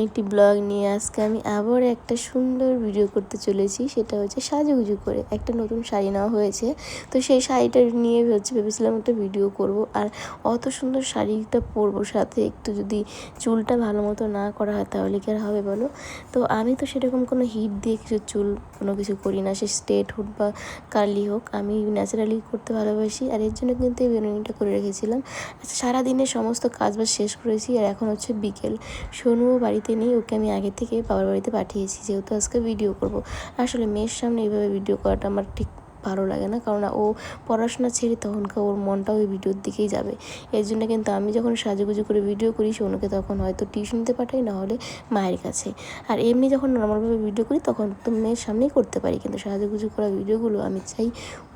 একটি ব্লগ নিয়ে আজকে আমি আবার একটা সুন্দর ভিডিও করতে চলেছি। সেটা হচ্ছে সাজুগুজু করে একটা নতুন শাড়ি নেওয়া হয়েছে, তো সেই শাড়িটা নিয়ে ভেবেছিলাম একটা ভিডিও করব। আর অত সুন্দর শাড়িটা পরবো, সাথে একটু যদি চুলটা ভালো মতো না করা হয় তাহলে কি আর হবে বলো। তো আমি তো সেরকম কোনো হিট দিয়ে কিছু চুল কোনো কিছু করি না, সে স্ট্রেট হোক বা কার্লি হোক, আমি ন্যাচারালি করতে ভালোবাসি। আর এর জন্য কিন্তু এই বেনুনিটা করে রেখেছিলাম। আচ্ছা, সারাদিনের সমস্ত কাজবাজ শেষ করেছি আর এখন হচ্ছে বিকেল। সোনুও বাড়িতে নেই, ওকে আমি আগে থেকে বাবার বাড়িতে পাঠিয়েছি, যেহেতু আজকে ভিডিও করব। আসলে মেয়ের সামনে এইভাবে ভিডিও করাটা আমার ঠিক ভালো লাগে না, কারণ ও পড়াশোনা ছেড়ে তখনকার ওর মনটা ওই ভিডিওর দিকেই যাবে। এর জন্য কিন্তু আমি যখন সাজুগুজু করে ভিডিও করি, সোনুকে তখন হয়তো টিউশনিতে পাঠাই, না হলে মায়ের কাছে। আর এমনি যখন নর্মালভাবে ভিডিও করি তখন তো মেয়ের সামনেই করতে পারি, কিন্তু সাজুগুজু করা ভিডিওগুলো আমি চাই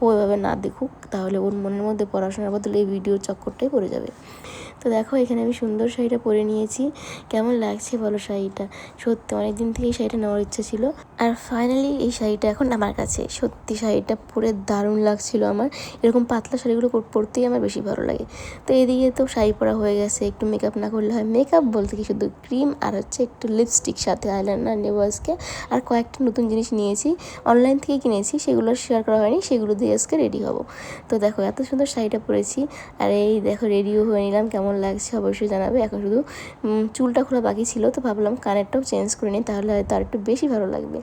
ও এভাবে না দেখুক, তাহলে ওর মনের মধ্যে পড়াশোনার বদলে এই ভিডিওর চক্করটাই পড়ে যাবে। তো দেখো, এখানে আমি সুন্দর শাড়িটা পরে নিয়েছি। কেমন লাগছে বলো শাড়িটা? সত্যি অনেক দিন থেকে এই শাড়িটা নেওয়ার ইচ্ছা ছিল, আর ফাইনালি এই শাড়িটা এখন আমার কাছে। সত্যি শাড়িটা পরে দারুণ লাগছিল আমার। এরকম পাতলা শাড়িগুলো পরতেই আমার বেশি ভালো লাগে। তো এদিকে তো শাড়ি পরা হয়ে গেছে, একটু মেকআপ না করলে হয়। মেকআপ বলতে কি, শুধু ক্রিম আর হচ্ছে একটু লিপস্টিক, সাথে আইলাইনার নেবো আজকে। আর কয়েকটা নতুন জিনিস নিয়েছি, অনলাইন থেকে কিনেছি, সেগুলো শেয়ার করা হয়নি, সেগুলো দিয়ে আজকে রেডি হব। তো দেখো এত সুন্দর শাড়িটা পরেছি, আর এই দেখো রেডিও হয়ে নিলাম। কেমন লাগছে অবশ্যই জানাবে। এখন শুধু চুলটা খোলা বাকি ছিল, তো ভাবলাম কানেরটাও চেঞ্জ করে নিই, তাহলে হয়তো আর একটু বেশি ভালো লাগবে,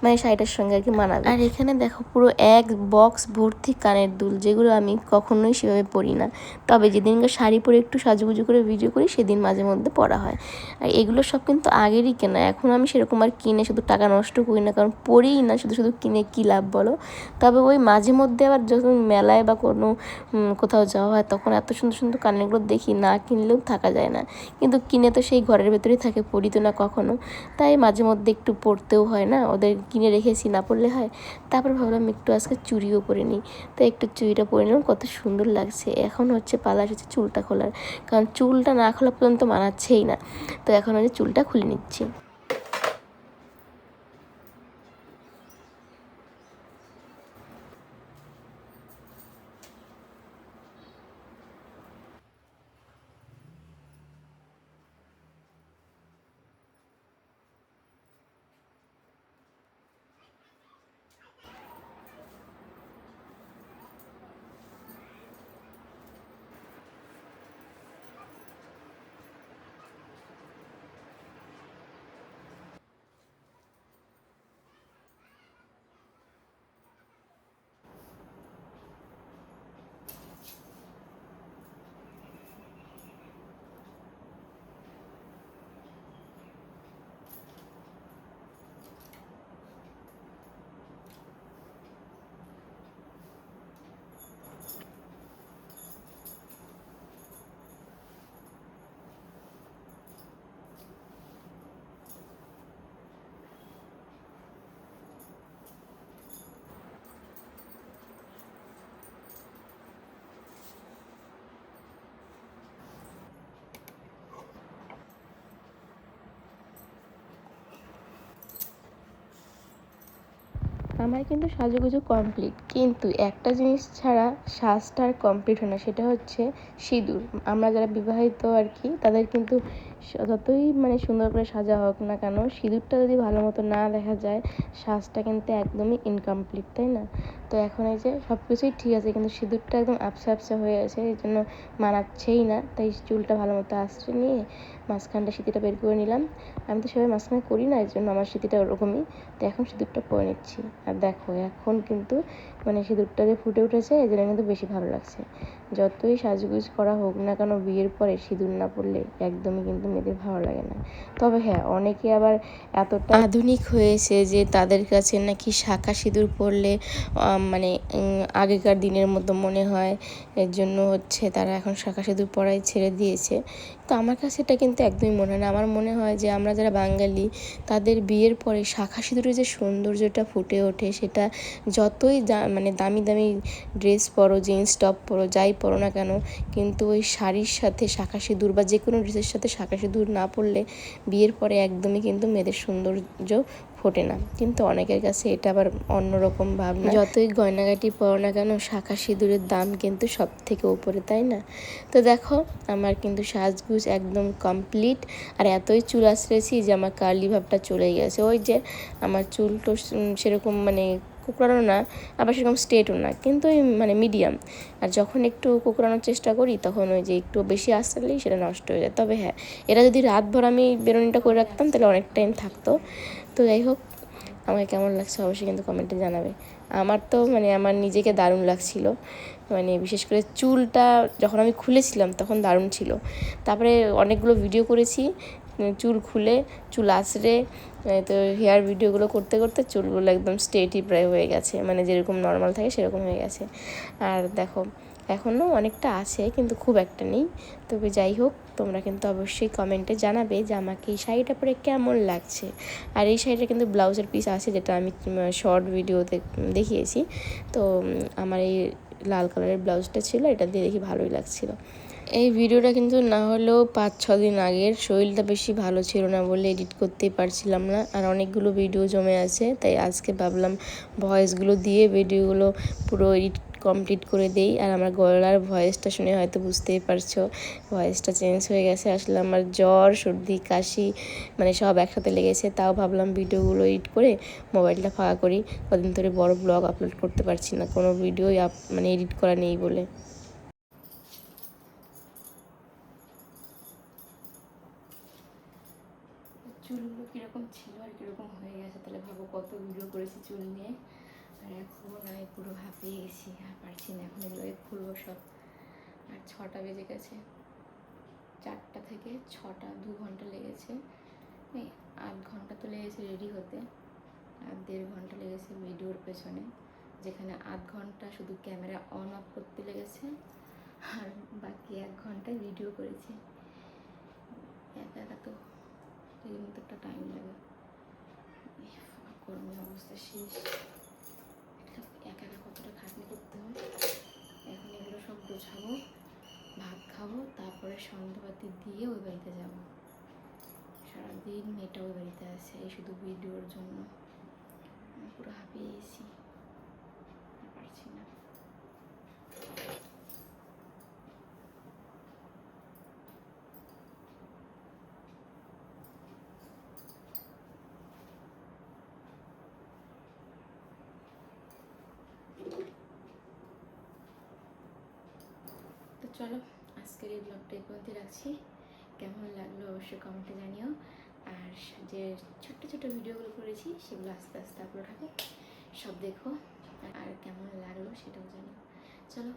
মানে শাড়িটার সঙ্গে আর কি মানাবে। আর এখানে দেখো পুরো এক বক্স ভর্তি কানের দুল, যেগুলো আমি কখনোই সেভাবে পরি না। তবে যেদিনকে শাড়ি পরে একটু সাজুগুজু করে ভিডিও করি, সেদিন মাঝে মধ্যে পরা হয়। আর এগুলো সব কিন্তু আগেরই কেনা, এখন আমি সেরকম আর কিনে শুধু টাকা নষ্ট করি না, কারণ পরিই না, শুধু শুধু কিনে কী লাভ বলো। তবে ওই মাঝে মধ্যে আবার যখন মেলায় বা কোনো কোথাও যাওয়া হয়, তখন এত সুন্দর সুন্দর কানেরগুলো দেখি, না কিনলেও থাকা যায় না। কিন্তু কিনে তো সেই ঘরের ভেতরেই থাকে, পরি তো না কখনো। তাই মাঝে মধ্যে একটু পরতেও হয় না, ওদের কিনে রেখেছি, না পরলে হয়। তারপর ভাবলাম একটু আজকে চুড়িও পরে নিই, তো একটু চুড়িটা পরে নিলাম, কত সুন্দর লাগছে। এখন হচ্ছে পালা হচ্ছে চুলটা খোলার, কারণ চুলটা না খোলা পর্যন্ত মানাচ্ছেই না। তো এখন হচ্ছে চুলটা খুলে নিচ্ছি। আমার কিন্তু সাজুগুজু কমপ্লিট, কিন্তু একটা জিনিস ছাড়া সাজটা আর কমপ্লিট হয় না, সেটা হচ্ছে সিঁদুর। আমরা যারা বিবাহিত আর কি, তাদের কিন্তু যতই মানে সুন্দর করে সাজা হোক না কেন, সিঁদুরটা যদি ভালো মতো না দেখা যায়, সাজটা কিন্তু একদমই ইনকমপ্লিট, তাই না? তো এখন এই যে সব কিছুই ঠিক আছে, কিন্তু সিঁদুরটা একদম আবছা আবছা হয়ে আছে, এই জন্য মানাচ্ছেই না। তাই চুলটা ভালো মতো আঁচড়ে নিয়ে মাঝখানটা সিঁথিটা বের করে নিলাম। আমি তো সবাই মাঝখানে করি না, এর জন্য আমার সিঁথিটা ওরকমই। তো এখন সিঁদুরটা পরে নিচ্ছি। আর দেখো এখন কিন্তু মানে সিঁদুরটা যে ফুটে উঠেছে, এই জন্য কিন্তু বেশি ভালো লাগছে। যতই সাজগুজ করা হোক না কেন, বিয়ের পরে সিঁদুর না পরলে একদমই কিন্তু মেয়েদের ভালো লাগে না। তবে হ্যাঁ, অনেকে আবার এতটা আধুনিক হয়েছে যে তাদের কাছে নাকি শাঁখা সিঁদুর পরলে মানে আগেকার দিনের মতো মনে হয়, এর জন্য হচ্ছে তারা এখন শাঁখা সিঁদুর পরাই ছেড়ে দিয়েছে। তো আমার কাছে এটা কিন্তু একদমই মনে হয় না। আমার মনে হয় যে আমরা যারা বাঙালি, তাদের বিয়ের পরে শাঁখা সিঁদুরের যে সৌন্দর্যটা ফুটে ওঠে, সেটা যতই মানে দামি দামি ড্রেস পরো, জিন্স টপ পরো, যাই পরো না কেন, কিন্তু ওই শাড়ির সাথে শাঁখা সিঁদুর বা যে কোনো ড্রেসের সাথে শাঁখা সিঁদুর না পরলে বিয়ের পরে একদমই কিন্তু মেয়েদের সৌন্দর্য ফোটে না। কিন্তু অনেকের কাছে এটা আবার অন্যরকম ভাবনা। যতই গয়নাগাটি পরো না কেন, শাঁখা সিঁদুরের দাম কিন্তু সব থেকে উপরে, তাই না? তো দেখো আমার কিন্তু সাজগুজ একদম কমপ্লিট। আর এতই চুল আঁচড়েছি যে আমার কার্লি ভাবটা চলে গেছে। ওই যে আমার চুল তো সেরকম মানে কুকড়ানো না, আবার সেরকম স্ট্রেটও না, কিন্তু ওই মানে মিডিয়াম। আর যখন একটু কুকড়ানোর চেষ্টা করি তখন ওই যে একটু বেশি আসলেই সেটা নষ্ট হয়ে যায়। তবে হ্যাঁ, এটা যদি রাতভর আমি বেরোনিটা করে রাখতাম তাহলে অনেক টাইম থাকতো। তো যাই হোক, আমাকে কেমন লাগছে অবশ্যই কিন্তু কমেন্টে জানাবে। আমার তো মানে আমার নিজেকে দারুণ লাগছিল, মানে বিশেষ করে চুলটা যখন আমি খুলেছিলাম তখন দারুণ ছিল। তারপরে অনেকগুলো ভিডিও করেছি চুল খুলে, চুল আঁচড়ে, তো হেয়ার ভিডিওগুলো করতে করতে চুলগুলো একদম স্ট্রেটই প্রায় হয়ে গেছে, মানে যেরকম নর্মাল থাকে সেরকম হয়ে গেছে। আর দেখো এখনও অনেকটা আছে কিন্তু খুব একটা নেই। তবে যাই হোক, তোমরা কিন্তু অবশ্যই কমেন্টে জানাবে যে আমাকে এই শাড়িটা পরে কেমন লাগছে। আর এই শাড়িটা কিন্তু ব্লাউজের পিস আছে, যেটা আমি শর্ট ভিডিওতে দেখিয়েছি। তো আমার এই লাল কালারের ব্লাউজটা ছিল, এটা দিয়ে দেখি ভালোই লাগছিল। এই ভিডিওটা কিন্তু না হলেও 5-6 দিন আগের, শরীরটা বেশি ভালো ছিল না বলে এডিট করতেই পারছিলাম না। আর অনেকগুলো ভিডিও জমে আছে, তাই আজকে ভাবলাম ভয়েসগুলো দিয়ে ভিডিওগুলো পুরো এডিট কমপ্লিট করে দেই। আর আমার গলার ভয়েসটা শুনে হয়তো বুঝতেই পারছো, ভয়েসটা চেঞ্জ হয়ে গেছে। আসলে আমার জ্বর, সর্দি, কাশি মানে সব একসাথে লেগেছে। তাও ভাবলাম ভিডিওগুলো এডিট করে মোবাইলটা ফাঁকা করি। কদিন ধরে বড় ব্লগ আপলোড করতে পারছি না, কোনো ভিডিওই মানে এডিট করা নেই বলে। চুলগুলো কীরকম ছিল আর কীরকম হয়ে গেছে তাহলে ভাবো, কত ভিডিও করেছি চুল নিয়ে। আর এখন আমি পুরো হাঁপিয়ে গেছি, আর পারছি না, এখন এগুলোকে খুলবো সব। আর 6টা বেজে গেছে, 4টা থেকে 6টা 2 ঘন্টা লেগেছে। 8 ঘন্টা তো লেগেছে রেডি হতে, আর 1.5 ঘন্টা লেগেছে ভিডিওর পেছনে, যেখানে 8 ঘন্টা শুধু ক্যামেরা অন অফ করতে লেগেছে, আর বাকি 1 ঘন্টায় ভিডিও করেছি। একা একা তো এই মতো একটা টাইম লাগে, গরমের অবস্থা শেষ। একা একা কতটা খাটনি করতে হয়। এখন এগুলো সব গোছাবো, ভাত খাবো, তারপরে সন্ধ্যাবাতি দিয়ে ওই বাড়িতে যাবো। সারাদিন মেয়েটা ওই বাড়িতে আছে এই শুধু ভিডিওর জন্য। পুরো হাঁপিয়ে গেছি, পারছি না। তো চলো, আজকের এই ব্লগটা এই পর্যন্ত রাখছি। কেমন লাগলো অবশ্যই কমেন্টে জানিও। আর যে ছোট্ট ছোট্ট ভিডিওগুলো করেছি সেগুলো আস্তে আস্তে আপলোড হবে, সব দেখো। আর কেমন লাগলো সেটাও জানিও। চলো।